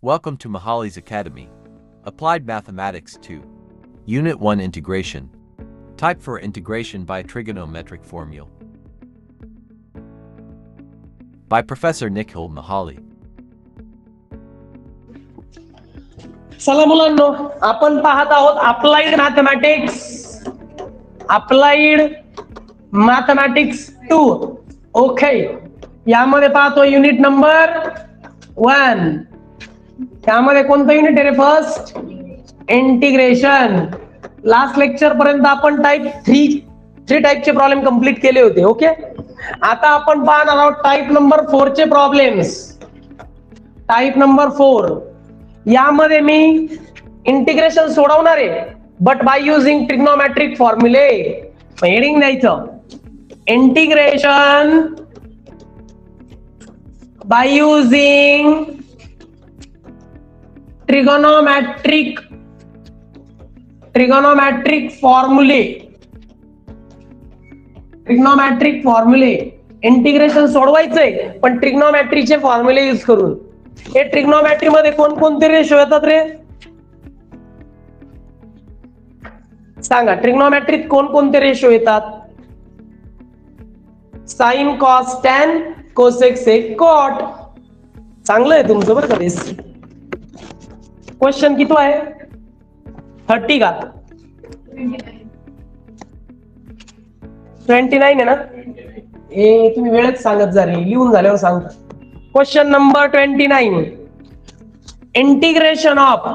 Welcome to Mahali's Academy. Applied Mathematics 2. Unit 1 Integration. Type for integration by trigonometric formula. By Professor Nikhil Mahali. चला मुलांनो, आपण पाहत आहोत applied mathematics 2. Okay, यामध्ये पाहतो युनिट नंबर 1. त्यामध्ये कोणतं युनिट आहे रे? First integration. लास्ट लेक्चर पर्यंत आपण टाइप 3 टाइपचे प्रॉब्लेम कंप्लीट केले होते. ओके, आता आपण पाहणार आहोत टाइप नंबर 4 चे प्रॉब्लेम्स. टाइप नंबर 4 यामध्ये मी इंटिग्रेशन सोडवणार आहे, बट बाय युजिंग ट्रिग्नोमेट्रिक फॉर्म्युले. हेडिंग द्यायचं इंटिग्रेशन बाय युजिंग ट्रिगोनोमेट्रिक फॉर्म्युले. इंटिग्रेशन सोडवायचंय पण ट्रिग्नोमेट्रीचे फॉर्म्युले यूज करून. हे ट्रिग्नोमेट्री मध्ये कोणकोणते रेशो येतात रे? सांगा, ट्रिग्नोमेट्रीत कोणकोणते रेशो येतात? साइन, कॉस, टॅन, कोसेक, सेक, कॉट. चांगलं आहे तुमचं बरं का बेस. क्वेश्चन किती आहे? 30 का 29 आहे ना? हे तुम्ही वेळेत सांगत जा रे, लिहून झाल्यावर सांगता. Question number 29. Integration of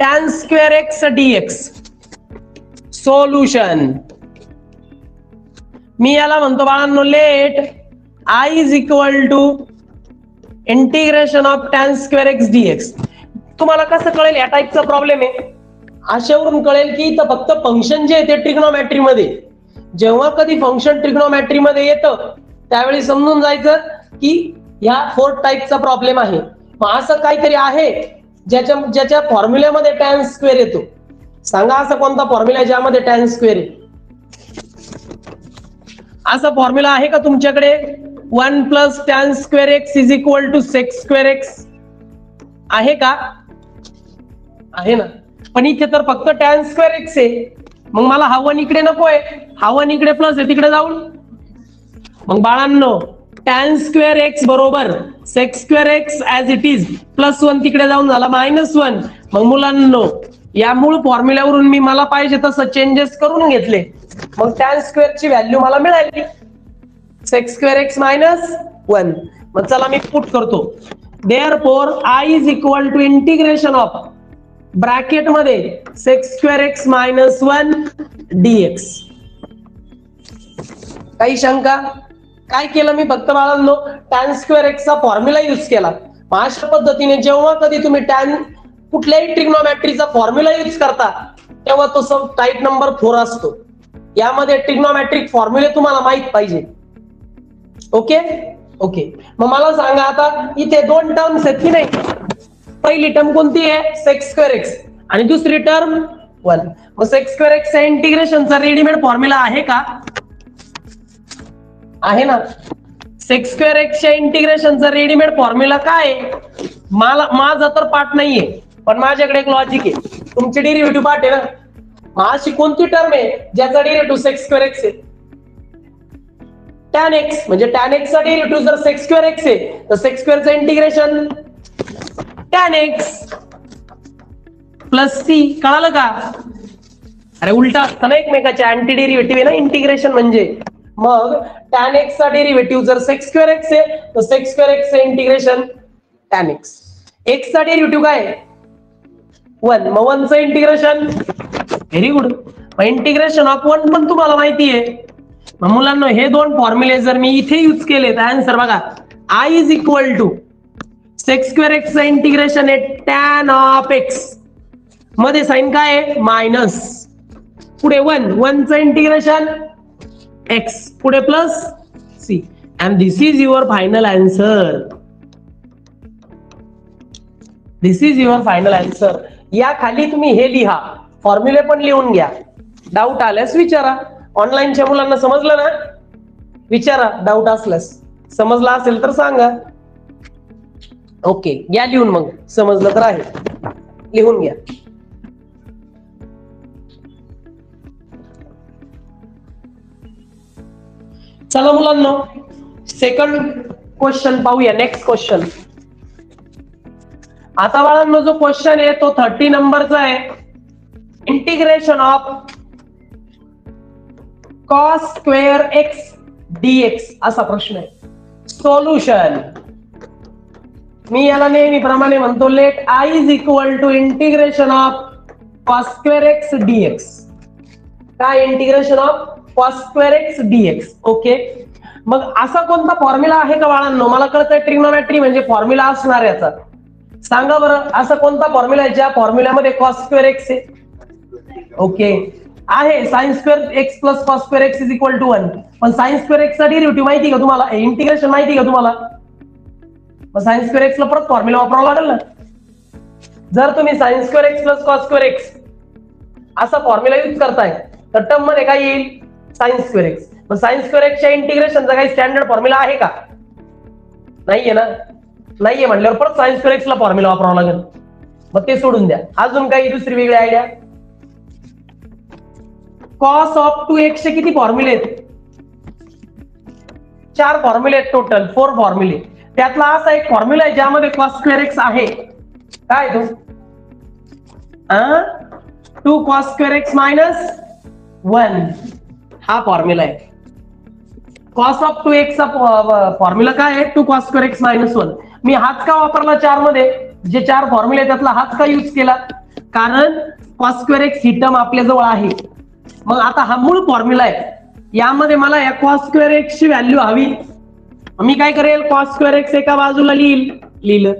tan square x dx. Solution. मी याला म्हणतो बाळांनो let I is equal to integration of tan square x dx. तुम्हाला कसं कळेल या टाइपचा प्रॉब्लेम आहे? अशावरून कळेल की इथं फक्त फंक्शन जे आहे ते ट्रिग्नोमेट्री मध्ये. जेव्हा कधी फंक्शन ट्रिग्नोमेट्री मध्ये येतं त्यावेळी समजून जायचं की या 4 टाइपचा प्रॉब्लेम आहे. मग असं काहीतरी आहे ज्याच्या फॉर्म्युल्यामध्ये tan स्क्वेअर येतो. सांगा असं कोणता फॉर्म्युला आहे ज्यामध्ये tan स्क्वेअर आहे? असा फॉर्म्युला आहे का तुमच्याकडे? 1 + tan square x is equal to sec square x आहे का? आहे ना. पण इथे तर फक्त tan square x आहे. मग मला हा 1 इकडे नकोय, हा 1 इकडे प्लस आहे तिकडे जाऊन. मग बाळांनो tan square x बरोबर sec square x as it is +1 तिकडे जाऊन झाला -1. मग मुलांनो या मूळ फॉर्म्युल्यावरून मी मला पाहिजे तसं चेंजेस करून घेतले. मग tan स्क्वेअर ची व्हॅल्यू मला मिळाली sec square x -1. मग चला मी पुट करतो. Therefore I is equal to integration of bracket मध्ये sec square x -1 dx. काही शंका? काय केलं मी? फक्त बाळांनो tan square x चा फॉर्म्युला यूज केला. अशा पद्धतीने जेव्हा कधी तुम्ही कुठल्याही ट्रिग्नोमेट्रीचा फॉर्म्युला यूज करता तेव्हा तो सब टाइप नंबर 4 असतो. यामध्ये ट्रिग्नोमेट्रिक फॉर्म्युले तुम्हाला माहित पाहिजे. ओके ओके, मग मला सांगा आता इथे 2 टर्म्स आहेत की नाही? पहिली टर्म कोणती आहे? sec square x आणि दुसरी टर्म 1. मग sec square x च्या इंटिग्रेशनचा रेडीमेड फॉर्म्युला आहे का? आहे ना. sec square x च्या इंटिग्रेशनचा रेडीमेड फॉर्म्युला काय आहे? माझा तर पार्ट नाहीये, पण माझ्याकडे एक लॉजिक आहे. तुमची डेरिव्हेटिव्ह पार्ट आहे ना. मग अशी कोणती टर्म आहे ज्याचा डेरिव्हेटिव्ह sec square x आहे? tan x. म्हणजे tan x चा डेरिव्हेटिव्ह जर sec square x आहे तर sec square चं इंटिग्रेशन tan x + c. कळालं का? अरे उलटा असतं ना, एकमेकाच्या अँटी डेरिव्हेटिव्ह आहे ना इंटिग्रेशन म्हणजे. मग tan x चा डेरिव्हेटिव्ह जर sec square x आहे तर sec square x चे इंटिग्रेशन tan x. x चा डेरिव्हेटिव्ह काय आहे? 1. मग 1 चं इंटिग्रेशन. Very good. मग इंटिग्रेशन ऑफ 1 पण तुम्हाला माहिती आहे. मग मुलांना हे 2 फॉर्म्युले जर मी इथे यूज केले तर आन्सर बघा. I is equal to sec square x चं इंटिग्रेशन आहे tan of x. मध्ये साइन काय आहे? मायनस. पुढे 1 चं इंटिग्रेशन x. पुढे plus c. And this is your final answer. This is your final answer. या खाली तुम्ही हे लिहा, फॉर्म्युले पण लिहून घ्या. डाऊट आल्यास विचारा. ऑनलाईनच्या मुलांना समजलं ना? विचारा डाऊट असल्यास. समजला असेल तर सांगा. ओके, घ्या लिहून, मग समजलं तर आहे, लिहून घ्या. चला मुलांना सेकंड क्वेश्चन पाहूया. Next question. आता बाळांनो जो क्वेश्चन आहे तो 30 नंबरचा आहे. Integration of cos square x dx असा प्रश्न आहे. सोल्युशन मी याला नेहमीप्रमाणे म्हणतो let I is equal to integration of cos square x dx. काय integration of cos square x dx. Okay, मग असा कोणता फॉर्म्युला आहे का बाळांनो? मला कळतंय ट्रिग्नोमेट्री म्हणजे फॉर्म्युला असणार याचा. सांगा बरं, असा कोणता फॉर्म्युला आहे ज्या फॉर्म्युल्यामध्ये cos स्क्वेअर एक्स आहे? ओके, आहे sin square x plus cos square x is equal to 1. पण sin स्क्वेअर एक्स चा डेरिव्हेटिव्ह माहिती का तुम्हाला? इंटिग्रेशन माहिती का तुम्हाला? मग sin स्क्वेअर एक्स ला परत फॉर्म्युला वापरावा लागेल ना. जर तुम्ही sin square x plus cos square x असा फॉर्म्युला यूज करताय तर टर्म मध्ये काय येईल? sin square x. मग sin स्क्वेअर एक्सच्या इंटिग्रेशनचा काही स्टँडर्ड फॉर्म्युला आहे का? नाहीये ना. नाहीये म्हणल्यावर परत sin स्क्वेअर एक्स ला फॉर्म्युला वापरावा लागेल. मग ते सोडून द्या. अजून काही दुसरी वेगळी आयडिया? cos ऑफ 2x चे किती फॉर्म्युले आहेत? 4 फॉर्म्युले आहेत टोटल, 4 फॉर्म्युले. त्यातला असा एक फॉर्म्युला आहे ज्यामध्ये cos स्क्वेअर एक्स आहे. काय तो? 2 cos स्क्वेअर एक्स मायनस 1 हा फॉर्म्युला आहे. cos ऑफ 2x चा फॉर्म्युला काय आहे? 2 cos स्क्वेअर एक्स मायनस 1. मी हाच का वापरला 4 मध्ये? जे 4 फॉर्म्युले त्यातला हाच का यूज केला? कारण cos स्क्वेअर एक्स ही टर्म आपल्या जवळ आहे. मग आता हा मूळ फॉर्म्युला आहे, यामध्ये मला या cos स्क्वेअर एक्स ची व्हॅल्यू हवी. मी काय करेल? cos स्क्वेअर एक्स एका बाजूला लिहिलं.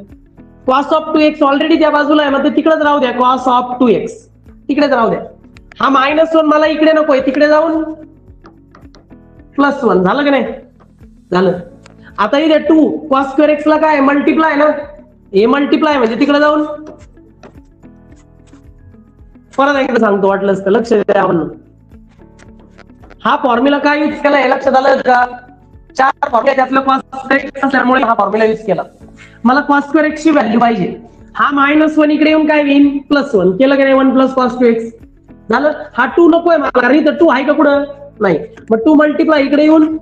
cos ऑफ 2x ऑलरेडी त्या बाजूला आहे, मग ते तिकडेच राहू द्या. cos ऑफ 2x तिकडेच राहू द्या. हा -1 मला इकडे नकोय, तिकडे जाऊन +1 झालं का नाही? झालं. आता इथे 2 cos स्क्वेअर एक्स ला काय मल्टिप्लाय ना, हे मल्टिप्लाय म्हणजे तिकडे जाऊन परत एकदा सांगतो वाटलंच तर लक्ष द्या. आपण हा फॉर्म्युला काय यूज केला हे लक्षात आलं का? 4 फॉर्म्युला त्यातलं cos स्क्वेअर एक्स असल्यामुळे हा फॉर्म्युला यूज केला. मला cos स्क्वेअर एक्स ची व्हॅल्यू पाहिजे. हा -1 इकडे येऊन काय होईल? +1 केलं का नाही? 1 + cos 2x झालं. हा 2 नकोय मला, कारण इथं 2 आहे का कुठं? नाही. मग 2 मल्टिप्लाय इकडे येऊन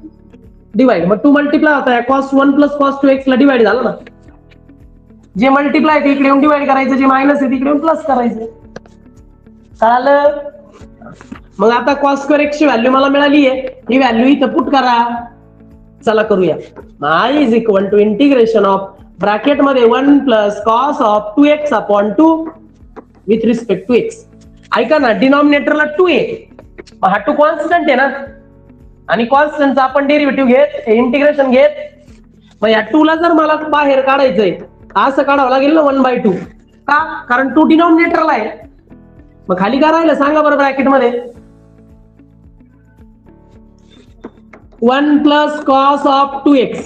डिवाइड. मग 2 मल्टिप्लाय होता cos 1 + cos 2x ला डिवाइड झालं ना. जे मल्टिप्लाय ते इकडे येऊन डिवाइड करायचं, जे मायनस आहे तिकडे येऊन प्लस करायचं. कळालं? मग आता cos स्क्वेअर एक्स ची व्हॅल्यू मला मिळाली आहे, ही व्हॅल्यू इथं पुट करा. चला करूया. I is equal to integration of bracket मध्ये 1 + cos of 2x upon 2 with respect to x. ऐका ना, डिनॉमिनेटरला 2 आहे, हा 2 कॉन्स्टंट आहे ना, आणि कॉन्स्टंटचा आपण डेरिव्हेटिव्ह घेत, इंटिग्रेशन घेत. मग या 2 ला जर मला बाहेर काढायचंय असं काढावं लागेल ना 1/2. का? कारण 2 डिनॉमिनेटरला आहे. मग खाली काय राहिलं सांगा बरं ब्रॅकेट मध्ये? 1 + cos ऑफ 2x.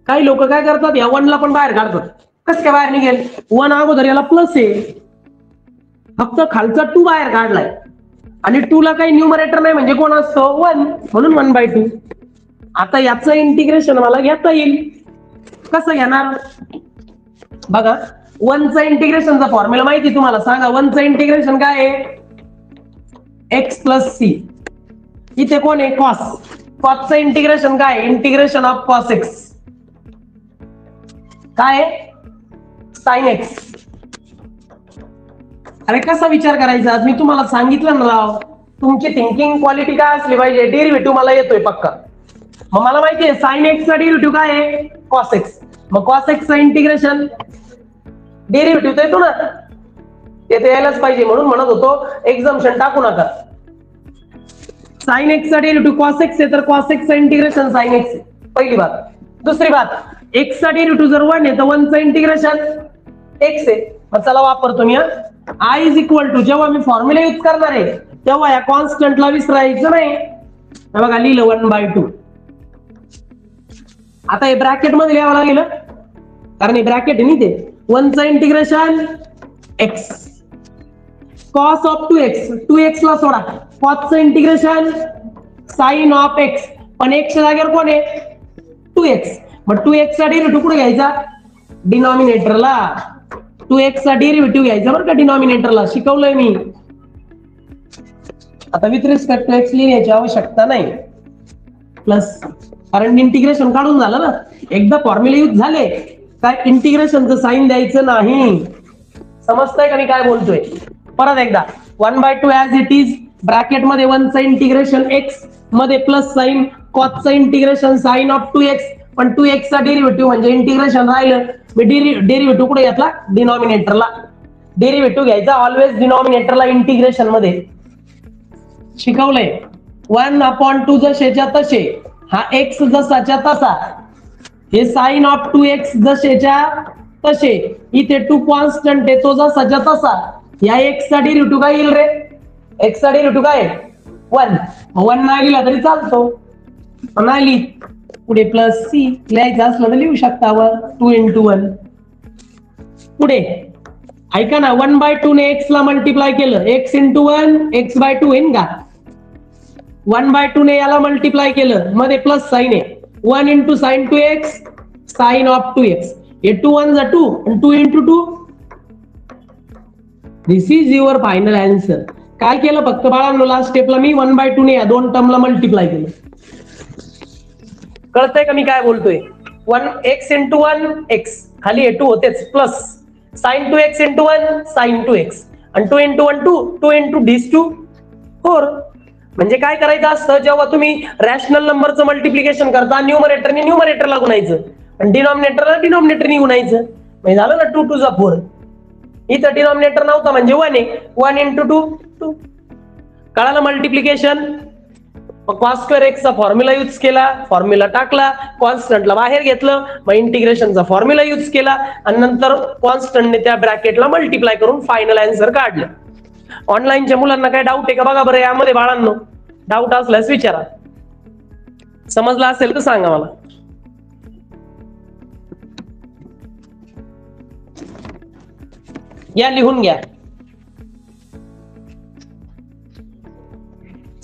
काही लोक काय करतात, या 1 ला पण बाहेर काढतात. कसं काय बाहेर निघेल? 1 अगोदर याला प्लस आहे, फक्त खालचा 2 बाहेर काढलाय, आणि 2 ला काही न्यूमरेटर नाही म्हणजे कोण असतो? 1, म्हणून 1/2. आता याचं इंटिग्रेशन मला घेता येईल. कसं घेणार? बघा, 1चं इंटिग्रेशनचा फॉर्म्युला माहिती तुम्हाला? सांगा. 1चं इंटिग्रेशन काय आहे? x + c. इथे कोण आहे? cos. cosचं इंटिग्रेशन काय आहे? Integration of cos x. काय आहे? sin x. अरे कसा विचार करायचा? आज मी तुम्हाला सांगितलं ना राव, तुमची थिंकिंग क्वालिटी काय असली पाहिजे? डेरिव्हेटिव्ह मला येतोय पक्का. मग मला माहिती आहे sin x चा डेरिव्हेटिव्ह काय आहे? cos x. मग cos x चं इंटिग्रेशन डेरिव्हेटिव्ह तर येतो ना, ते यायलाच पाहिजे. म्हणून म्हणत होतो एक्झम्पशन टाकू नका. sin x चा डेरिव्हेटिव्ह cos x आहे, तर cos x चं इंटिग्रेशन sin x आहे. पहिली बात. दुसरी बात, x चा डेरिव्हेटिव्ह जर 1 आहे तर 1चं इंटिग्रेशन x आहे. मग चला वापरतो मी. I इज इक्वल टू, जेव्हा मी फॉर्म्युला यूज करणार आहे तेव्हा या कॉन्स्टंटला विसरायचं नाही. बघा, लिहिलं 1/2. आता हे ब्रॅकेट मध्ये लिहावं लागेल, कारण हे ब्रॅकेट आहे नाही ते. 1चं integration x, cos of 2x, 2x ला सोडा, cosचं इंटिग्रेशन sin ऑफ x, पण x च्या जागेवर कोण आहे? 2x. मग 2x चा डेरिव्हेटिव्ह कुठे घ्यायचा? डिनॉमिनेटरला 2x चा डेरिव्हेटिव्ह घ्यायचा बरं का डिनॉमिनेटरला, शिकवलंय मी. आता विथ रिस्पेक्ट टू एक्स लिहिण्याची आवश्यकता नाही. प्लस कारण इंटिग्रेशन काढून झालं ना, एकदा फॉर्म्युला यूज झाले काय इंटिग्रेशनचं साईन द्यायचं नाही. समजतंय का मी काय बोलतोय? परत एकदा 1/2 ऍज इट इज, ब्रॅकेट मध्ये 1 चं इंटिग्रेशन एक्स मध्ये प्लस साईन, कॉस चं इंटिग्रेशन साईन ऑफ 2x, पण 2x चा डेरिव्हेटिव्ह म्हणजे इंटिग्रेशन राहिलं. मी डेरिव्हेटिव्ह कुठे घेतला? डिनॉमिनेटरला. डेरिव्हेटिव्ह घ्यायचा ऑलवेज डिनॉमिनेटरला इंटिग्रेशन मध्ये. शिकवलंय. 1/2 जसेच्या तसे, हा x जसाच्या तसा, हे साइन ऑफ 2x जसेच्या तसे, इथे 2 कॉन्स्टंट आहे तो जसाच्या तसा. या x चा डेरिव्हेटिव्ह काय येईल रे? x चा डेरिव्हेटिव्ह काय? 1. 1 नाही लिहिला तरी चालतो, नाही लिहित पुढे प्लस c लिहायचं असलं तर लिहू शकता. 2 into 1 पुढे ऐका ना, 1/2 ने x ला मल्टिप्लाय केलं, x into 1 x/2 होईन का? 1/2 ने याला मल्टिप्लाय केलं, मध्ये प्लस साइन आहे, 1 into sin 2x sign of 2x. हे 2 1 जा 2 आणि 2 into 2. This is your final answer. काय केलं फक्त बाळांनो, लास्ट स्टेपला मी 1/2 ने या दोन टर्मला मल्टिप्लाय केलं. कळतंय का मी काय बोलतोय? 1x into 1 x, खाली हे 2 होतेच, plus sin 2x into 1 sin 2x, आणि 2 into 1 2, 2 into these 2 4. म्हणजे काय करायचं असतं, जेव्हा तुम्ही रॅशनल नंबरचं मल्टिप्लिकेशन करता, न्यूमरेटरने न्यूमरेटरला गुणायचं आणि डिनॉमिनेटरला डिनॉमिनेटरने गुणायचं. म्हणजे झालं ना 2 2 4. इथं डिनॉमिनेटर नव्हता म्हणजे 1 आहे, 1 into 2 2. कळालं मल्टिप्लिकेशन? कॉस स्क्वेअर एक्स चा फॉर्म्युला यूज केला, फॉर्म्युला टाकला, कॉन्स्टंटला बाहेर घेतलं, मग इंटिग्रेशनचा फॉर्म्युला यूज केला आणि नंतर कॉन्स्टंटने त्या ब्रॅकेटला मल्टिप्लाय करून फायनल आन्सर काढलं. ऑनलाईनच्या मुलांना काय डाऊट आहे का बघा बरं यामध्ये बाळांनो? डाऊट असल्यास विचारा. समजला असेल तर सांगा मला. या लिहून घ्या.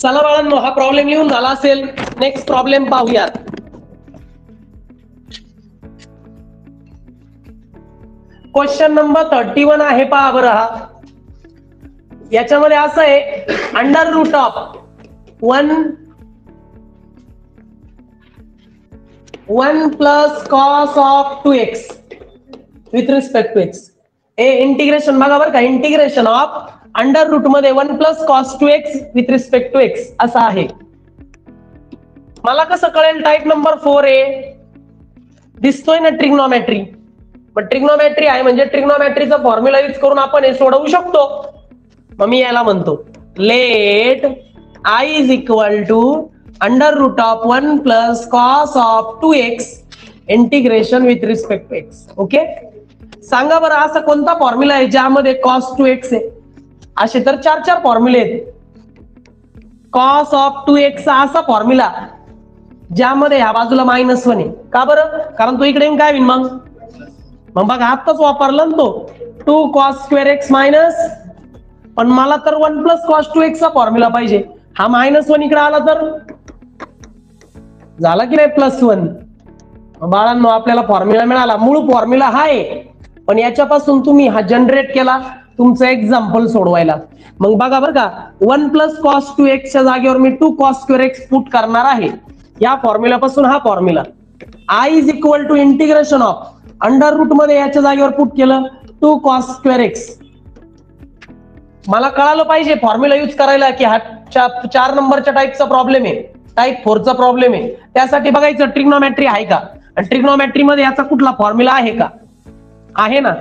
चला बाळांनो, हा प्रॉब्लेम लिहून झाला असेल. नेक्स्ट प्रॉब्लेम पाहूयात. क्वेश्चन नंबर 31 आहे, पहा बरं. हा याच्यामध्ये असं आहे, under root of 1 plus cos of 2x with respect to x. Integration बघा बरं का, इंटिग्रेशन ऑफ अंडर रूट मध्ये 1 plus cos 2x with respect to x असं आहे. मला कसं कळेल? टाइप नंबर 4 आहे, दिसतोय ना ट्रिग्नोमेट्री. पण ट्रिग्नोमेट्री आहे म्हणजे ट्रिग्नोमेट्रीचा फॉर्म्युला यूज करून आपण हे सोडवू शकतो. मग मी याला म्हणतो let I is equal to under root of 1 plus cos of 2x integration with respect to x. Okay, सांगा बरं असा कोणता फॉर्म्युला आहे ज्यामध्ये कॉस 2x आहे? असे तर 4 फॉर्म्युले आहेत. कॉस ऑफ 2x चा असा फॉर्म्युला ज्यामध्ये ह्या बाजूला -1 आहे. का बरं? कारण तो इकडे येऊन काय होईल मग बघा आत्ताच वापरला ना तो 2 cos square x मायनस, पण मला तर 1 प्लस कॉस 2x चा फॉर्म्युला पाहिजे. हा -1 इकडे आला तर झाला की नाही +1. बाळांनो आपल्याला फॉर्म्युला मिळाला. मूळ फॉर्म्युला हा आहे, पण याच्यापासून तुम्ही हा जनरेट केला तुमचं एक्झाम्पल सोडवायला. मग बघा बरं का, 1 प्लस कॉस 2x च्या जागेवर मी 2 cos square x पुट करणार आहे. या फॉर्म्युल्यापासून हा formula I is equal to integration of under root मध्ये याच्या जागेवर पुट केलं 2 cos square x. मला कळालं पाहिजे फॉर्म्युला यूज करायला की हा 4 नंबरच्या टाईपचा प्रॉब्लेम आहे, टाईप 4 चा प्रॉब्लेम आहे. त्यासाठी बघायचं ट्रिग्नोमेट्री आहे का, आणि ट्रिग्नोमेट्री मध्ये याचा कुठला फॉर्म्युला आहे का? आहे ना.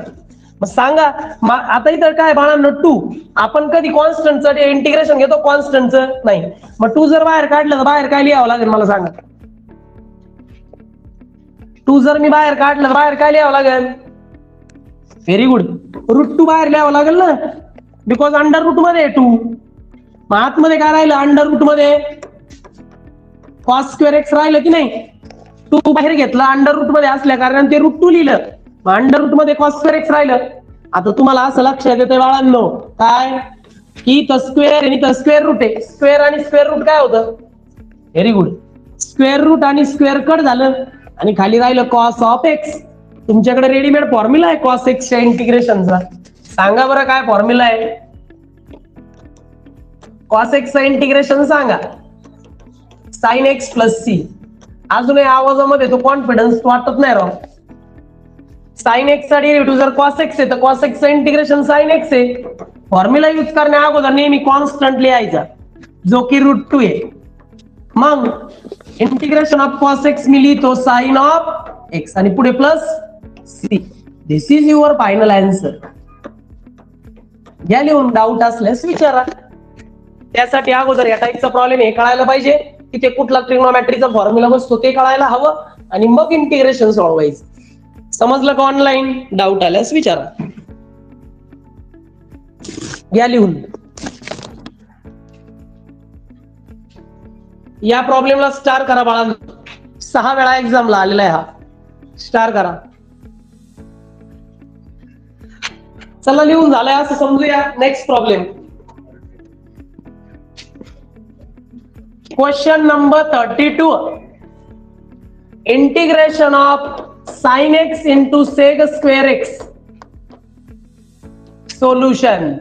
मग सांगा. आता इथं काय बाळांनो 2, आपण कधी कॉन्स्टंटचं इंटिग्रेशन घेतो? कॉन्स्टंटचं नाही. मग 2 जर बाहेर काढलं तर बाहेर काय लिहावं लागेल मला सांगा? 2 जर मी बाहेर काढलं बाहेर काय लिहावं लागेल? व्हेरी गुड, √2 बाहेर लिहावं लागेल ना, बिकॉज अंडर रूट मध्ये 2. मग आतमध्ये काय राहिलं? अंडर रूट मध्ये कॉस स्क्वेअर एक्स राहिलं की नाही? 2 बाहेर घेतला अंडर रूट मध्ये असल्या कारण ते √2 लिहिलं. मग अंडर रूट मध्ये कॉस स्क्वेअर एक्स राहिलं. आता तुम्हाला असं लक्षात येतंय बाळांनो काय, की इथं स्क्वेअर आणि इथं स्क्वेअर रूट आहे. स्क्वेअर आणि स्क्वेअर रूट काय होतं? व्हेरी गुड, स्क्वेअर रूट आणि स्क्वेअर कट झालं आणि खाली राहिलं कॉस ऑफ एक्स. तुमच्याकडे रेडीमेड फॉर्म्युला आहे cos x च्या इंटिग्रेशनचा, सांगा बरं काय फॉर्म्युला आहे cos x चा इंटिग्रेशन सांगा. sin x plus c. अजूनही आवाजामध्ये तो कॉन्फिडन्स वाटत नाही राव. sin x चा डेरिव्हेटिव्ह जर cos x आहे तर cos x चा इंटिग्रेशन sin x आहे. फॉर्म्युला यूज करण्या अगोदर नेहमी कॉन्स्टंट लिहायचा जो की √2 आहे. मग इंटिग्रेशन ऑफ cos x मी लिहितो sin ऑफ x आणि पुढे plus c. This is your final answer. घ्या लिहून, डाऊट असल्यास विचारा. त्यासाठी अगोदर या टाईपचा प्रॉब्लेम हे कळायला पाहिजे की ते कुठला ट्रिग्नोमेट्रीचा फॉर्म्युला बसतो ते कळायला हवं आणि मग इंटिग्रेशन सॉल्व्हायचं. समजलं का? ऑनलाईन डाऊट आल्यास विचारा. घ्या लिहून. या प्रॉब्लेमला स्टार करा बाळांनो. 6 वेळा एक्झामला आलेला आहे हा. स्टार करा. चला लिहून झालंय असं समजूया. Next problem, question number 32. Integration of sin x into sec square x. Solution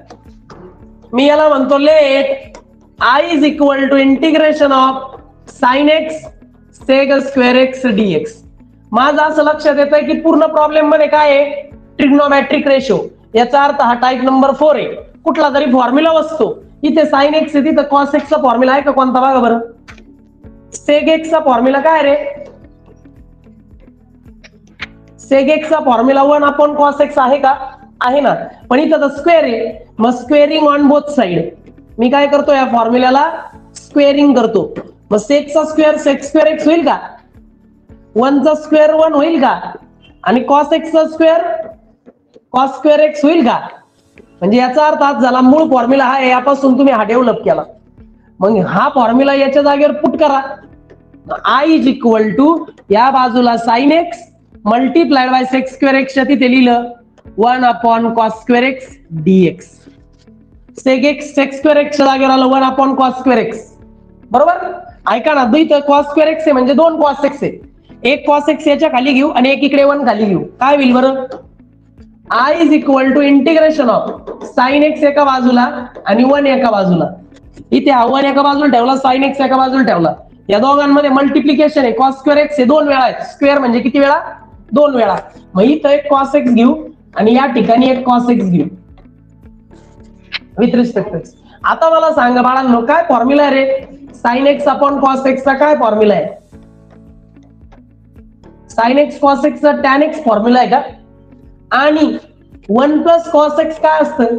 मी याला म्हणतो let I is equal to integration of sin x sec square x dx. माझं असं लक्षात येतंय की पूर्ण प्रॉब्लेम मध्ये काय आहे, ट्रिग्नोमेट्रिक रेशो. याचा अर्थ हा टाइप नंबर 4 आहे. कुठला तरी फॉर्म्युला बसतो. इथे sin x आहे, तिथं cos x चा फॉर्म्युला आहे का कोणता बघा बरं. sec x चा फॉर्म्युला काय रे, sec x चा फॉर्म्युला 1/cos x आहे का, आहे ना. पण इथं तर स्क्वेअर आहे, मग स्क्वेअरिंग ऑन बोथ साइड. मी काय करतो या फॉर्म्युल्याला स्क्वेअरिंग करतो. मग sec चा स्क्वेअर sec स्क्वेअर x होईल का, 1 चा स्क्वेअर 1 होईल का, आणि cos x चा स्क्वेअर cos स्क्वेअर x होईल का. म्हणजे याचा अर्थ आज झाला मूळ फॉर्म्युला हा आहे, यापासून तुम्ही हा डेव्हलप केला. मग हा फॉर्म्युला याच्या जागेवर पुट करा. I इज इक्वल टू या बाजूला sin x multiplied by sec square x च्या तिथे लिहिलं 1/cos square x dx. sec x sec square x च्या जागेवर आलं 1/cos स्क्वेअर x. बरोबर. ऐका ना, इथं cos स्क्वेअर x आहे म्हणजे 2 cos x आहे. एक cos x याच्या खाली घेऊ आणि एक इकडे 1 खाली घेऊ. काय होईल बरं, I is equal to integration of sin x एका बाजूला आणि 1 एका बाजूला. इथे हा 1 एका बाजूला ठेवला, sin x एका बाजूला ठेवला. या दोघांमध्ये मल्टिप्लिकेशन आहे. cos स्क्वेअर x हे 2 वेळा आहे. स्क्वेअर म्हणजे किती वेळा, 2 वेळा. मग इथं एक cos x घेऊ आणि या ठिकाणी एक cos x घेऊ विथ रिस्पेक्ट x. आता मला सांगा बाळांनो काय फॉर्म्युला आहे रे, sin x upon cos x चा काय फॉर्म्युला आहे. sin x cos x चा tan x फॉर्म्युला आहे का, आणि 1 प्लस cos x काय असतं.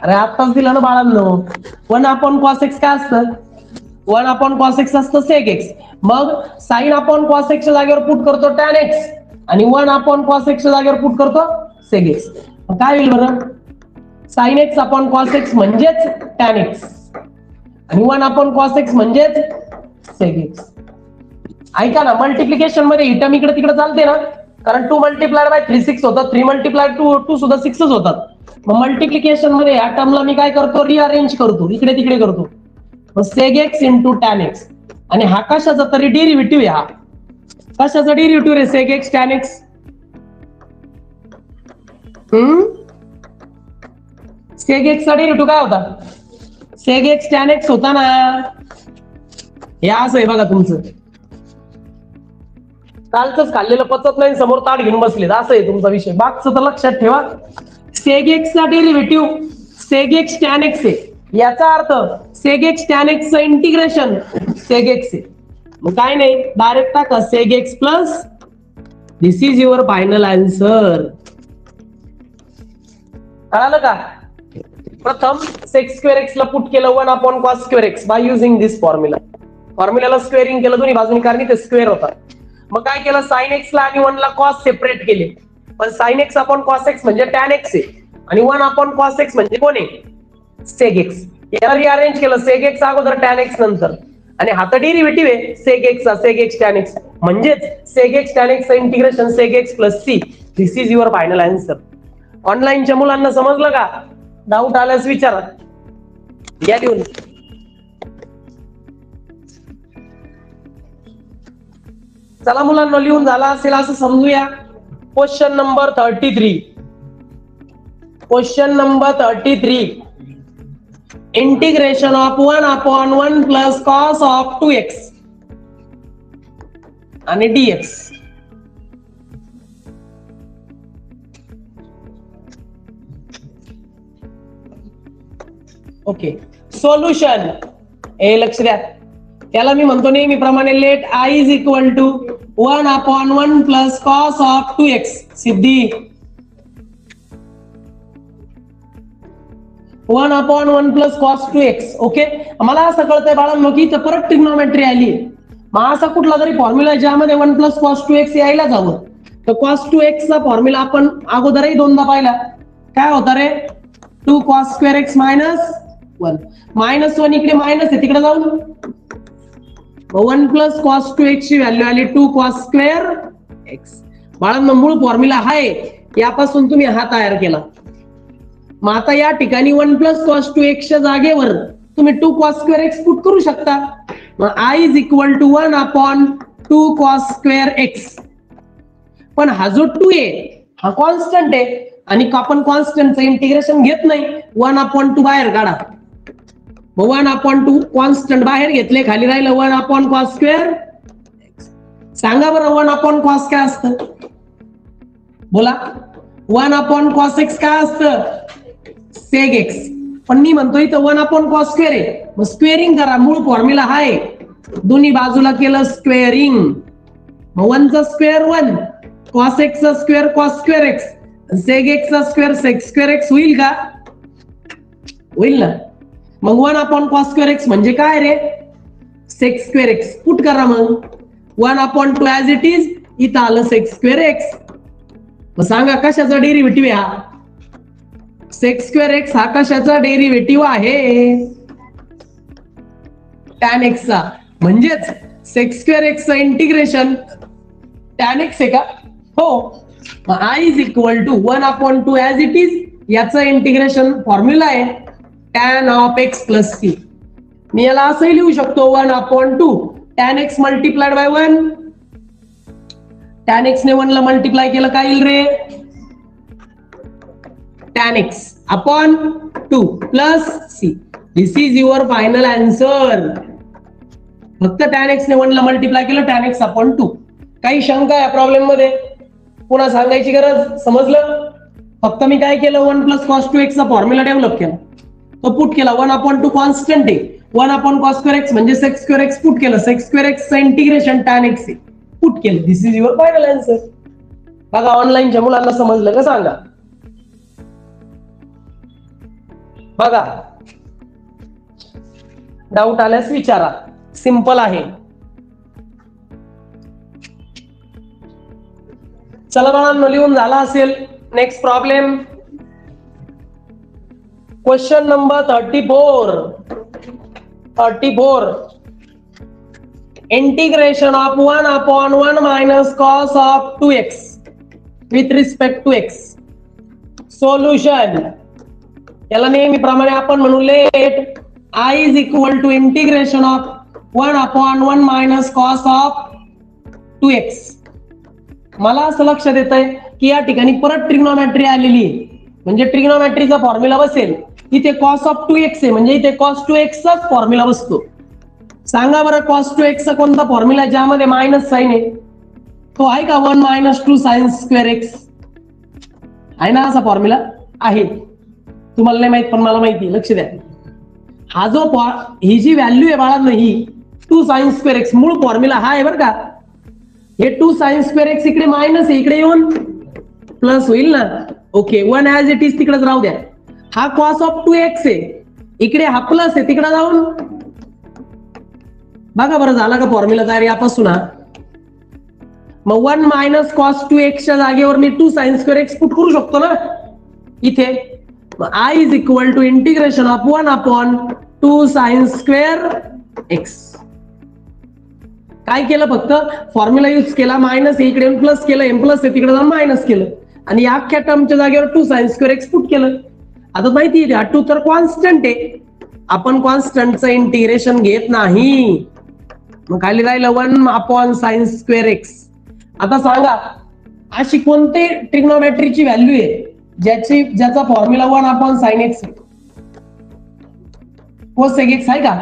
अरे आत्ताच दिला ना बाळांनो. 1/cos x काय असतं, 1/cos x असतं sec x. मग sin अपॉन cos x च्या जागेवर पुट करतो tan x आणि 1/cos x च्या जागेवर पुट करतो sec x. मग काय होईल बरं, sin x upon cos x म्हणजेच tan x आणि 1/cos x म्हणजेच sec x. ऐका ना, मल्टिप्लिकेशन मध्ये ही टर्म इकडे तिकडे चालते ना, कारण 2 मल्टिप्लाइड बाय 3 6 होतात, 3 मल्टिप्लाइड 2 सुद्धा 6च होतात. मग मल्टिप्लिकेशन मध्ये या टर्मला मी काय करतो, रिअरेंज करतो, इकडे तिकडे करतो. मग sec x into tan x. आणि हा कशाचा तरी डेरिव्हेटिव्ह आहे. हा कशाचा डेरिव्हेटिव्ह रे, sec x tan x. sec x चा डेरिव्हेटिव्ह काय होता, sec x tan x होता ना. हे असं आहे बघा, तुमचं कालच खाल्लेलं पचत नाही, समोर ताट घेऊन बसले, असं आहे तुमचा विषय. बाकीचं तर लक्षात ठेवा. sec x चा derivative sec x tan x आहे. याचा अर्थ sec x tan x चं इंटिग्रेशन sec x आहे. मग काय नाही, डायरेक्ट टाका sec x plus, this is your final answer. कळालं का. प्रथम sec स्क्वेअर x ला पुट केलं 1/cos square x by using this formula. फॉर्म्युल्याला स्क्वेअरिंग केलं दोन्ही बाजूनी, कारण ते स्क्वेअर होता. मग काय केलं, sin x ला आणि 1 ला cos सेपरेट केले. पण sin x upon cos x म्हणजे tan x आहे आणि 1/cos x म्हणजे कोण आहे, sec x. याला रिअरेंज केलं, sec x अगोदर tan x नंतर, आणि हा तर डेरिव्हेटिव्ह आहे sec x चा, sec x tan x म्हणजेच sec x tan x चं integration sec x plus c. This is your final answer. ऑनलाईनच्या मुलांना समजलं का, डाऊट आल्यास विचारा. या लिहून. चला मुलांना लिहून झाला असेल असं समजूया. Question number 33. Question number 33. Integration of 1/1 plus cos of 2x आणि dx. Okay, solution. हे लक्ष द्या, त्याला मी म्हणतो नेहमीप्रमाणे let I is equal to 1/1 plus cos of 2x. Siddhi 1/1 plus cos 2x. Okay, मला असं कळतंय बाळांनो की इथं परत ट्रिग्नोमेट्री आली. मग असा कुठला तरी फॉर्म्युला ज्यामध्ये 1 प्लस कॉस 2x यायला जावं. तर कॉस 2x चा फॉर्म्युला आपण अगोदरही दोनदा पाहिला. काय होता रे? 2 cos square x मायनस 1. -1 इकडे मायनस आहे, तिकडे जाऊन 1 प्लस कॉस 2x ची व्हॅल्यू आली 2 cos स्क्वेअर x. बाळांनो मूळ फॉर्म्युला आहे, यापासून तुम्ही हा तयार केला. मग आता या ठिकाणी 1 प्लस कॉस 2x च्या जागेवर तुम्ही 2 cos स्क्वेअर x पुट करू शकता. मग I is equal to 1/2 cos square x. पण हा जो 2 आहे हा कॉन्स्टंट आहे आणि आपण कॉन्स्टंटचं इंटिग्रेशन घेत नाही. 1/2 बाहेर काढा. 1/2 कॉन्स्टंट बाहेर घेतले, खाली राहिलं 1 cos स्क्वेअर. सांगा बरं 1 cos काय असतं? बोला. 1 cos x काय असतं? सेग x. पण मी म्हणतो इथं 1 cos स्क्वेअर आहे, मग स्क्वेअरिंग करा. मूळ फॉर्म्युला आहे, दोन्ही बाजूला केलं स्क्वेअरिंग. मग 1 चा स्क्वेअर 1, cos x चा square cos square x, सेग x चा स्क्वेअर सेग स्क्वेअर x होईल का? होईल ना. मग 1 cos स्क्वेअर x म्हणजे काय रे? Sec square x. पुट करा मग 1/2 ऍज इट इज. इथं आलं सेग स्क्वेअर x. मग सांगा कशाचा डेरिव्हेटिव्ह आहे हा? सेग स्क्वेअर x हा कशाचा डेरिव्हेटिव्ह आहे? tan x चा. म्हणजेच सेग स्क्वेअर x चं इंटिग्रेशन tan x आहे का? हो. मग I is equal to 1/2 as it is. याचं इंटिग्रेशन फॉर्म्युला आहे tan of x plus c. मी याला असंही लिहू शकतो 1/2 tan x multiplied by 1. tan x ने 1 ला मल्टिप्लाय केलं काय येईल रे? tan x upon 2 plus c. This is your final answer. फक्त tan x ने 1 ला मल्टिप्लाय केलं, tan x अपॉन 2. काही शंका या प्रॉब्लेम मध्ये? पुन्हा सांगायची गरज? समजलं? फक्त मी काय केलं, 1 प्लस कॉस 2x चा फॉर्म्युला डेव्हलप केला, तो पुट केला. 1/2 कॉन्स्टंट आहे, 1 cos स्क्वेअर x म्हणजे सेक स्क्वेअर x पुट केलं. सेक स्क्वेअर x चं इंटिग्रेशन tan x पुट केलं. दिस इज युअर फायनल आन्सर. बघा ऑनलाईनच्या मुलांना समजलं का सांगा? बघा, डाऊट आल्यास विचारा, सिंपल आहे. चला बाळांनो लिहून झाला असेल. Next problem, question number 34. Integration of 1/1 minus cos of 2x with respect to x. Solution. याला नेहमीप्रमाणे आपण म्हणू let I is equal to integration of 1/1 minus cos of 2x. मला असं लक्षात येत आहे की या ठिकाणी परत ट्रिग्नोमेट्री आलेली आहे, म्हणजे ट्रिग्नोमेट्रीचा फॉर्म्युला बसेल. इथे कॉस ऑफ 2x आहे म्हणजे इथे कॉस 2x चाच फॉर्म्युला बसतो. सांगा बरं कॉस 2x चा कोणता फॉर्म्युला ज्यामध्ये मायनस साइन आहे? तो आहे का? 1 - 2 sin स्क्वेअर x आहे ना, असा फॉर्म्युला आहे. तुम्हाला नाही माहित पण मला माहिती. लक्ष द्या, हा जो ही जी व्हॅल्यू आहे बाळांनो, ही 2 sin स्क्वेअर x मूळ फॉर्म्युला हा आहे बरं का. हे 2 sin स्क्वेअर x इकडे मायनस आहे, इकडे येऊन प्लस होईल ना. ओके, 1 ऍज इट इज तिकडेच राहू द्या. हा कॉस ऑफ 2x आहे, इकडे हा प्लस आहे, तिकडे जाऊन बघा बरं झाला का फॉर्म्युला तयार यापासून. हा मग 1 - cos 2x च्या जागेवर मी 2 sin स्क्वेअर x पुट करू शकतो ना इथे. I is equal to integration of 1/2 sin square x. काय केलं? फक्त फॉर्म्युला यूज केला. मायनस इकडे प्लस केलं, एम प्लस आहे तिकडे जाऊन मायनस केलं आणि या अख्ख्या टर्मच्या जागेवर 2 sin स्क्वेअर x पुट केलं. आता माहिती आहे 2 तर कॉन्स्टंट आहे, आपण कॉन्स्टंटचं इंटिग्रेशन घेत नाही. मग खाली राहिलं 1/sin²x. आता सांगा अशी कोणती ट्रिग्नोमेट्रीची व्हॅल्यू आहे ज्याचा फॉर्म्युला 1/sin x आहे? cosec x आहे का?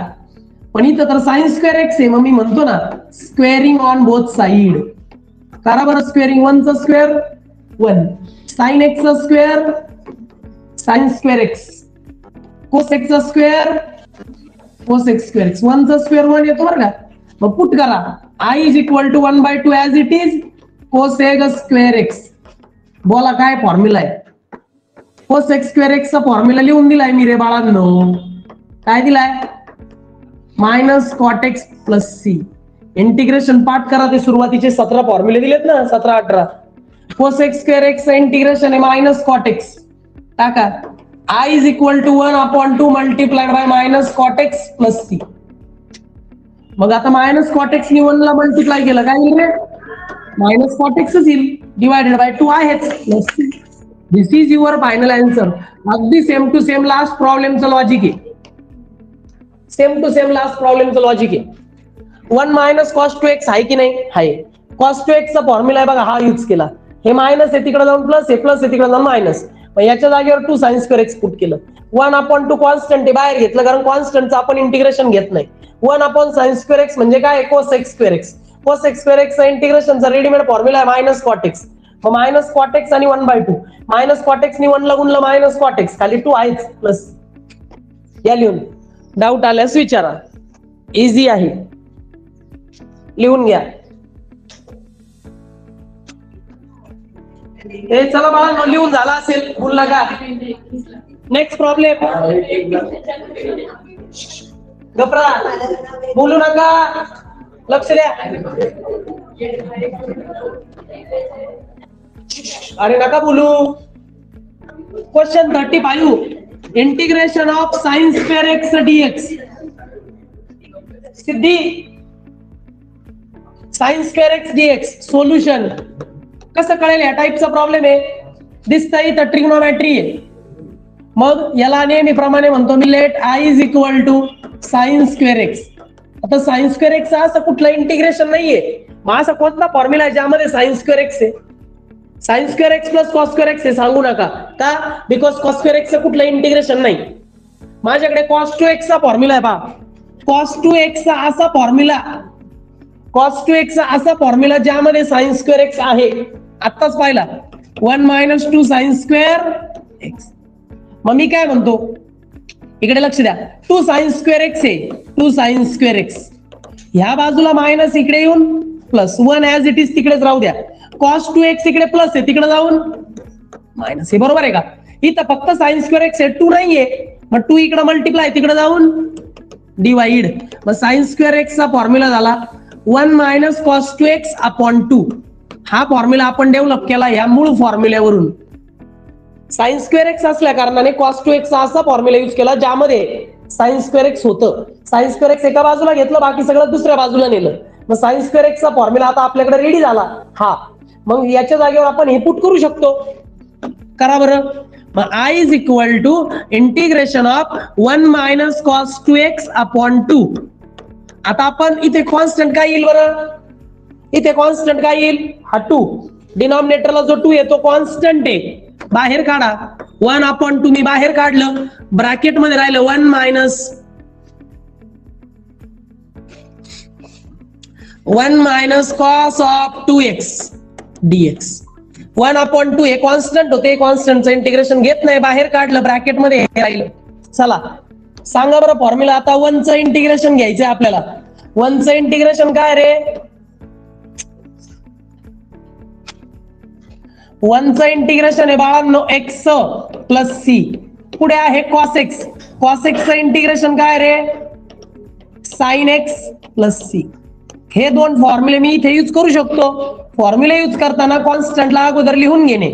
पण इथं तर sin²x आहे, मग मी म्हणतो ना स्क्वेअरिंग ऑन बोथ साइड. करा बरं स्क्वेअरिंग. 1 चा स्क्वेअर 1, sin x चा स्क्वेअर sin²x, cosec चा स्क्वेअर cosec²x. 1 चा स्क्वेअर 1 येतो बरं का. मग पुट करा I is equal to 1/2 as it is cosec²x. बोला काय फॉर्म्युला आहे? cosec²x चा फॉर्म्युला लिहून दिलाय मी रे बाळांनो. काय दिलाय? -cot x + c. Integration part करा. ते सुरुवातीचे 17 फॉर्म्युले दिलेत ना, 17-18. cosec²x चं इंटिग्रेशन आहे -cot x. टाका I is equal to 1/2 multiplied by -cot x + c. मग आता -cot x ने 1 ला मल्टिप्लाय केलं काय येईल रे? -cot x येईल डिवायडेड बाय 2 आहेच plus c. This is your final answer. अगदी सेम टू सेम लास्ट प्रॉब्लेमचं लॉजिक आहे. सेम टू सेम लास्ट प्रॉब्लेमचं लॉजिक आहे. 1 - cos2x आहे की नाही? आहे. cos2x चा फॉर्म्युला आहे बघा, हा यूज केला. हे मायनस आहे तिकडे जाऊन प्लस आहे, प्लस आहे तिकडे जाऊन मायनस. मग याच्या जागेवर 2 sin²x पुट केलं. 1/2 कॉन्स्टंट आहे बाहेर घेतलं, कारण कॉन्स्टंटचं आपण इंटिग्रेशन घेत नाही. 1/sin²x म्हणजे काय? cosec²x. cosec²x चा इंटिग्रेशनचा रेडीमेड फॉर्म्युला आहे -cot x. मग -cot x आणि 1/2. -cot x ने 1 ला गुणलं -cot x, खाली 2 आहेच प्लस. या लिहून. डाऊट आल्यास विचारा, इझी आहे, लिहून घ्या. हे चला बाळा लिहून झाला असेल, भूल नका. Next problem. गप्रा बोलू नका, लक्ष द्या. अरे नका बोलू. Question 35. Integration of sin²x dx. Siddhi sin²x dx solution कसं कळेल? या टाईपचा प्रॉब्लेम आहे. दिसतंय इथं ट्रिग्नोमेट्री आहे. मग याला नेहमीप्रमाणे म्हणतो me let I is equal to sin²x. आता sin²x असं कुठलं इंटिग्रेशन नाहीये. मग असा कोणता फॉर्म्युला आहे ज्यामध्ये sin²x आहे? sin²x + cos²x आहे. सांगू नका का? बिकॉज cos²x चं कुठलं इंटिग्रेशन नाही. माझ्याकडे cos2x चा फॉर्म्युला आहे पहा. cos2x चा असा फॉर्म्युला, cos2x चा असा फॉर्म्युला ज्यामध्ये sin²x आहे. आत्ताच पाहिला 1 - 2 sin²x. मग मी काय म्हणतो, इकडे लक्ष द्या. 2 sin²x आहे, 2 sin²x. ह्या बाजूला मायनस, इकडे येऊन प्लस. 1 ऍज इट इज तिकडेच राहू द्या. cos2x इकडे प्लस आहे, तिकडे जाऊन मायनस आहे. बरोबर आहे का? इथं फक्त sin²x आहे, 2 नाहीये. मग 2 इकडे मल्टिप्लाय, तिकडे जाऊन डिवाइड. मग sin²x चा फॉर्म्युला झाला 1 - cos2x/2. हा फॉर्म्युला आपण डेव्हलप केला या मूळ फॉर्म्युल्यावरून. sin²x असल्या कारणाने cos2x चा असा फॉर्म्युला यूज केला ज्यामध्ये sin²x होतं. sin²x एका बाजूला घेतलं, बाकी सगळं दुसऱ्या बाजूला नेलं. मग sin²x चा फॉर्म्युला आता आपल्याकडे रेडी झाला. हा मग याच्या जागेवर आपण हे पुट करू शकतो. करा बरं. मग I is equal to integration of 1 - cos2x/2. आता आपण इथे कॉन्स्टंट काय येईल बरं? इथे कॉन्स्टंट काय येईल? हा 2. डिनॉमिनेटरला जो 2 येतो कॉन्स्टंट आहे. बाहेर काढा. 1/2 मी बाहेर काढलं, ब्रॅकेट मध्ये राहिलं 1 - cos of 2x dx. 1/2 हे कॉन्स्टंट होते, कॉन्स्टंटचं इंटिग्रेशन घेत नाही, बाहेर काढलं, ब्रॅकेट मध्ये हे राहिलं. चला सांगा बरं फॉर्म्युला. आता 1 चं इंटिग्रेशन घ्यायचंय आपल्याला. 1 चं इंटिग्रेशन काय रे? 1 चं इंटिग्रेशन आहे बाळांनो x + c. पुढे आहे cos x. cos x चं इंटिग्रेशन काय रे? sin x + c. हे दोन फॉर्म्युले मी इथे यूज करू शकतो. फॉर्म्युले यूज करताना कॉन्स्टंटला अगोदर लिहून घेणे,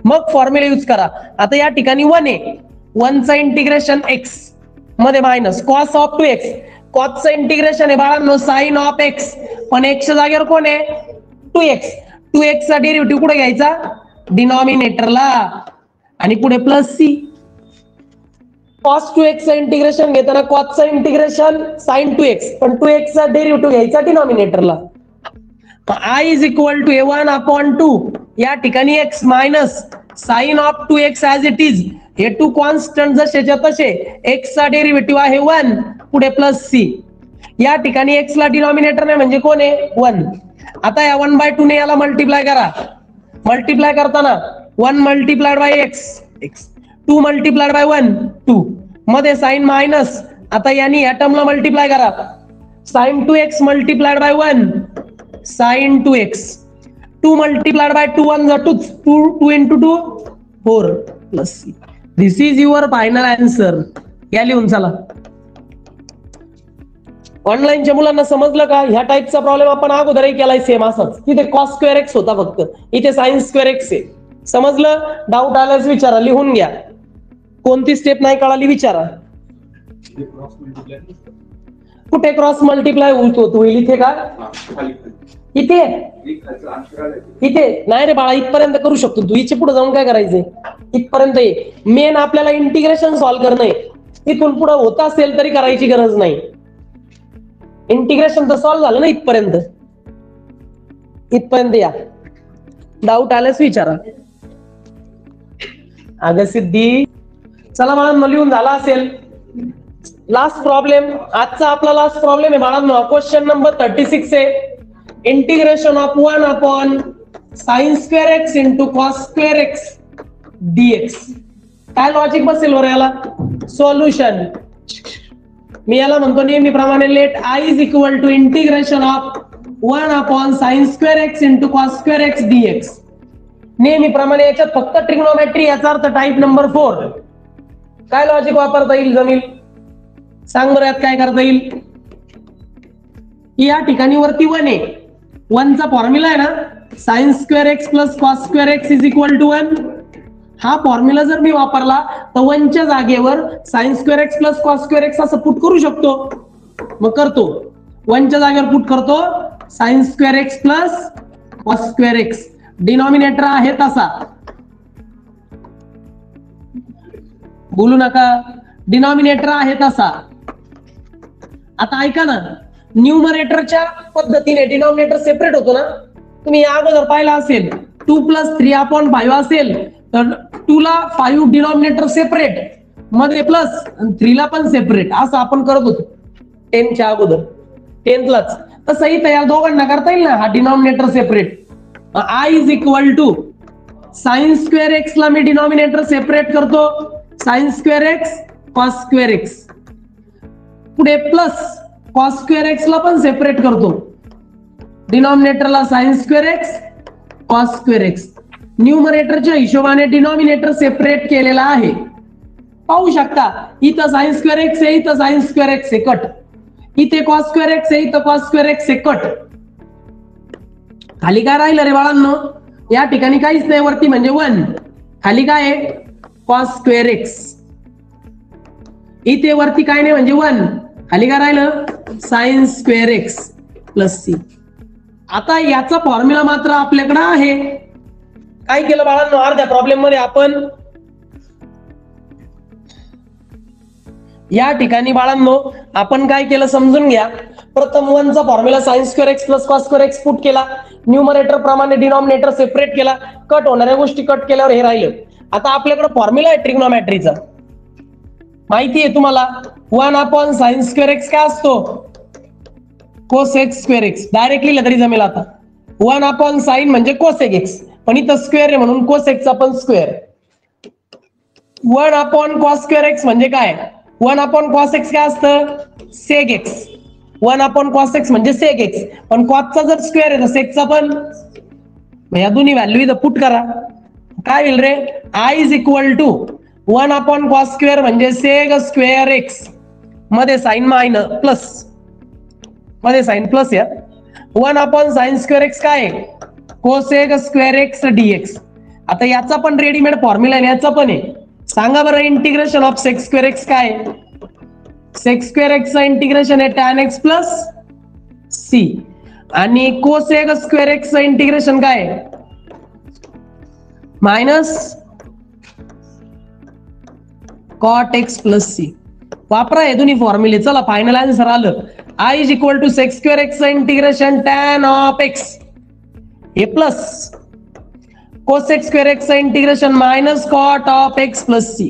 मग फॉर्म्युले यूज करा. आता या ठिकाणी 1 आहे. 1 चं इंटिग्रेशन x मध्ये minus cos of 2x. cos चं इंटिग्रेशन आहे बाळांनो sin of x. पण x च्या जागेवर कोण आहे? 2x. 2x चा डेरिव्हेटिव्ह कुठे घ्यायचा? डिनॉमिनेटरला. आणि पुढे plus c. Cos 2x integration घेताना कॉसचं इंटिग्रेशन साइन 2x, पण 2x चा डेरिव्हेटिव्ह घ्यायचा डिनॉमिनेटरला. I is equal to a1/2 या ठिकाणी x minus sine of 2x as it is. हे टू कॉन्स्टंट जसेच्या तसे, x चा डेरिव्हेटिव्ह आहे 1, पुढे प्लस c. या ठिकाणी x ला डिनॉमिनेटर नाही म्हणजे कोण आहे 1. आता या 1/2 ने याला मल्टिप्लाय करा. मल्टिप्लाय करताना 1 multiplied by x, 2 multiplied by 1 2, मध्ये साइन मायनस. आता यानी या टर्मला मल्टिप्लाय करा. Sine 2x multiplied by 1 sine 2x, 2 multiplied by 2 1 जा 2 into 2 4 plus c. This is your final answer. या लिहून चला. ऑनलाईनच्या मुलांना समजलं का? ह्या टाईपचा प्रॉब्लेम आपण अगोदरही केलाय सेम असाच. तिथे कॉस स्क्वेअर एक्स होता फक्त, इथे साइन स्क्वेअर एक्स आहे. समजलं? डाऊट आल्यास विचारा, लिहून घ्या. कोणती स्टेप नाही कळाली विचारा. कुठे क्रॉस मल्टिप्लाय होईल? इथे का? इथे इथे नाही रे बाळा, इथपर्यंत करू शकतो तू. इथे पुढे जाऊन काय करायचंय? इथपर्यंत ये. मेन आपल्याला इंटिग्रेशन सॉल्व्ह करणं आहे. इथून पुढे होत असेल तरी करायची गरज नाही. इंटिग्रेशन तर सॉल्व्ह झालं ना इथपर्यंत. इथपर्यंत या. डाऊट आल्यास विचारा. अगं सिद्धी, चला बाळांनो लिहून झाला असेल. लास्ट प्रॉब्लेम, आजचा आपला लास्ट प्रॉब्लेम आहे बाळांनो. क्वेश्चन नंबर 36 आहे. Integration of 1 sine square x into cos square x dx. काय लॉजिक बसेल वर याला? सॉल्युशन. मी याला म्हणतो नेहमीप्रमाणे let I is equal to integration of 1 sine square x into cos square x dx. नेहमीप्रमाणे याच्यात फक्त ट्रिग्नोमेट्री, याचा अर्थ टाइप नंबर 4. काय लॉजिक वापरता येईल जमील? सांग बरं, यात काय करता येईल? या ठिकाणी वरती 1 आहे. 1 चा फॉर्म्युला आहे ना, sine square x plus cos square x is equal to 1. हा फॉर्म्युला जर मी वापरला तर 1 च्या जागेवर sign square x plus cos square x असं पुट करू शकतो. मग करतो. 1 च्या जागेवर पुट करतो sine square x plus cos square x. Denominator आहे तसा, बोलू नका. डिनॉमिनेटर आहे तसा. आता ऐका ना, न्यूमरेटरच्या पद्धतीने डिनॉमिनेटर सेपरेट होतो ना. तुम्ही या अगोदर पाहिला असेल 2 + 3/5 असेल तर 2 ला 5 डिनॉमिनेटर सेपरेट, मध्ये प्लस, 3 ला पण सेपरेट, असं आपण करत होतो 10 च्या अगोदर. 10th लाच तसं इथं या दोघांना करता येईल ना. हा denominator separate. I is equal to sine square x ला मी डिनॉमिनेटर सेपरेट करतो, sine square x cos square x, पुढे प्लस कॉस स्क्वेअर एक्स ला पण सेपरेट करतो, डिनॉमिनेटरला sine square x cos square x. न्यूमरेटरच्या हिशोबाने डिनॉमिनेटर सेपरेट केलेला आहे. पाहू शकता, इथं साइन स्क्वेअर एक्स आहे, इथं साइन स्क्वेअर एक्स आहे कट, इथे कॉस स्क्वेअर एक्स आहे, इथं कॉस स्क्वेअर एक्स आहे कट. खाली काय राहिलं रे बाळांनो? या ठिकाणी काहीच नाही. वरती म्हणजे 1, खाली काय आहे? Cos square x. इथे वरती काय नाही म्हणजे 1, खाली काय राहिलं? Sine square x plus c. आता याचा फॉर्म्युला मात्र आपल्याकडे आहे. काय केलं बाळांनो? अर्ध्या प्रॉब्लेम मध्ये आपण या ठिकाणी बाळांनो आपण काय केलं समजून घ्या. प्रथम 1 चा formula sign square x plus cos square x put केला, न्यूमरेटर प्रमाणे डिनॉमिनेटर सेपरेट केला, कट होणाऱ्या गोष्टी कट केल्यावर हे राहिलं. आता आपल्याकडे फॉर्म्युला आहे ट्रिग्नोमेट्रीचा, माहिती आहे तुम्हाला. 1 साइन स्क्वेअर एक्स काय असतो? Cos x square x. Directly लिहिलं तरी जमेल. आता 1 साइन म्हणजे कोसेक एक्स, पण इथं स्क्वेअर आहे म्हणून कोसेकचा पण स्क्वेअर. 1 कॉस स्क्वेअर एक्स म्हणजे काय? 1 कॉस एक्स काय असतं? सेक एक्स. 1 कॉस एक्स म्हणजे सेक एक्स, पण कॉसचा जर स्क्वेअर आहे तर सेकचा पण. या दोन्ही व्हॅल्यू इथं पुट करा. काय होईल रे? I is equal to 1 cos square म्हणजे सेक स्क्वेअर एक्स, मध्ये साइन मायनस प्लस, मध्ये साइन प्लस. या 1 साइन स्क्वेअर एक्स काय? Cosec square x dx. आता याचा पण रेडीमेड फॉर्म्युला आहे, याचा पण आहे. सांगा बरं, integration of sec square x काय? सेक स्क्वेअर एक्सचं इंटिग्रेशन आहे tan x प्लस सी, आणि कोसेक स्क्वेअर एक्सचं इंटिग्रेशन काय? Minus cot x plus c. वापरा हे दोन्ही फॉर्म्युले. चला फायनल आन्सर आलं. I is equal to sec square x integration tan of x हे plus cosec square x integration minus cot of x plus c.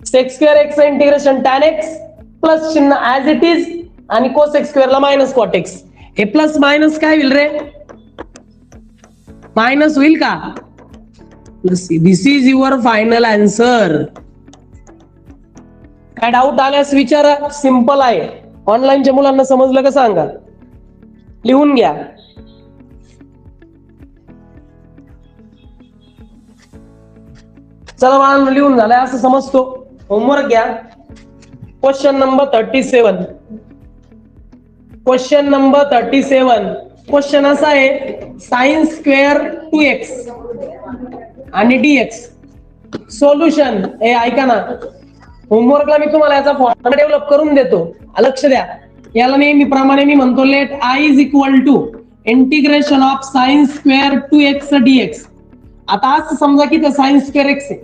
Sec square x integration tan x plus चिन्ह as it is आणि cosec x स्क्वेअरला minus cot x. हे plus minus काय होईल रे? Minus होईल का? Plus c. This is your final answer. काय डाऊट आल्यास विचारा. सिंपल आहे. ऑनलाईनच्या मुलांना समजलं का सांगा. लिहून घ्या. चला बाळांनो लिहून झालंय असं समजतो. होमवर्क घ्या. Question number 37. Question number 37. Question असा आहे साइन स्क्वेअर 2x आणि dx. सोल्युशन. हे ऐका ना, होमवर्कला मी तुम्हाला याचा फॉर्म्युला डेव्हलप करून देतो. लक्ष द्या. याला नेहमीप्रमाणे मी म्हणतो let I is equal to integration of sine square 2x dx. आता असं समजा की ते साइन स्क्वेअर एक्स आहे.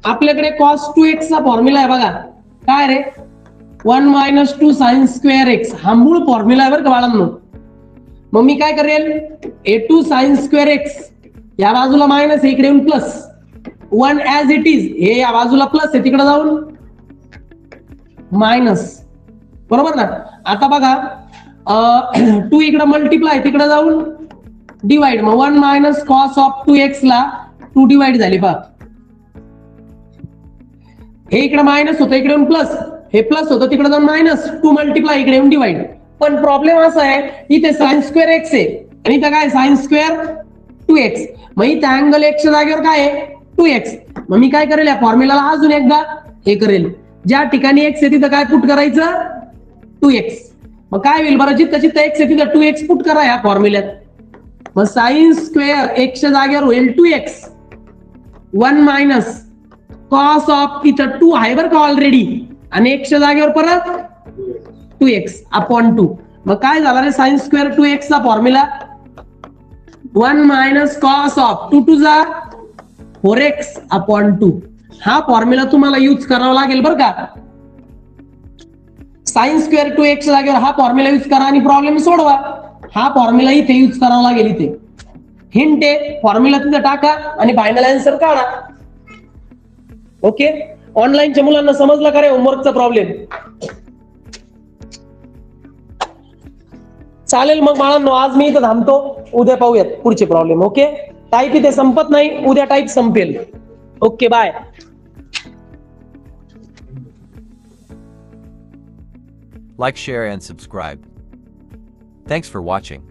आपल्याकडे कॉस 2x चा फॉर्म्युला आहे बघा. काय रे? 1 मायनस 2 साइन स्क्वेअर एक्स. हा मूळ फॉर्म्युला आहे बरं का बाळांनो. मग मी काय करेल? a2 साइन स्क्वेअर एक्स या बाजूला मायनस इकडे येऊन प्लस 1 ऍज इट इज. हे या बाजूला प्लस आहे तिकडे जाऊन मायनस. बरोबर ना? आता बघा 2 इकडे मल्टिप्लाय तिकडे जाऊन डिवाइड. मग 1 मायनस कॉस ऑफ 2x ला 2 डिवाइड झाली पहा. हे इकडे मायनस होतं इकडे येऊन प्लस. हे प्लस होतं तिकडे जाऊन मायनस. 2 मल्टिप्लाय इकडे येऊन डिवाइड. पण प्रॉब्लेम असा आहे इथे साइन स्क्वेअर एक्स आहे आणि इथं काय साइन स्क्वेअर 2x. मग इथे अँगल एक्सच्या जागेवर काय आहे 2x. मग मी काय करेल या फॉर्म्युलाला अजून एकदा हे करेल. ज्या ठिकाणी x आहे तिथं काय पुट करायचं 2x. मग काय होईल बरं? जिथं जिथं x आहे तिथं 2x पुट करा या फॉर्म्युल्यात. मग साइन स्क्वेअर एक्सच्या जागेवर होईल 2x. 1 मायनस कॉस ऑफ इथं 2 आहे बरं का ऑलरेडी आणि एक्सच्या जागेवर परत 2x अपॉन 2. मग काय झालं रे? साइन स्क्वेअर 2x चा formula 1 minus cos of 2 two जा 4x अपॉन 2. हा फॉर्म्युला तुम्हाला यूज करावा लागेल बरं का. साइन स्क्वेअर 2x च्या जागेवर हा फॉर्म्युला यूज करा आणि प्रॉब्लेम सोडवा. हा फॉर्म्युला इथे यूज करावा लागेल. इथे हिंट आहे. फॉर्म्युला तिथे टाका आणि फायनल आन्सर काढा. ओके. ऑनलाईनच्या मुलांना समजला का रे होमवर्कचा प्रॉब्लेम? चालेल मग बाळांनो आज मी इथं थांबतो. उद्या पाहूयात पुढचे प्रॉब्लेम. ओके. टाईप इथे संपत नाही. उद्या टाईप संपेल. Okay bye. Like, share, and subscribe. Thanks for watching.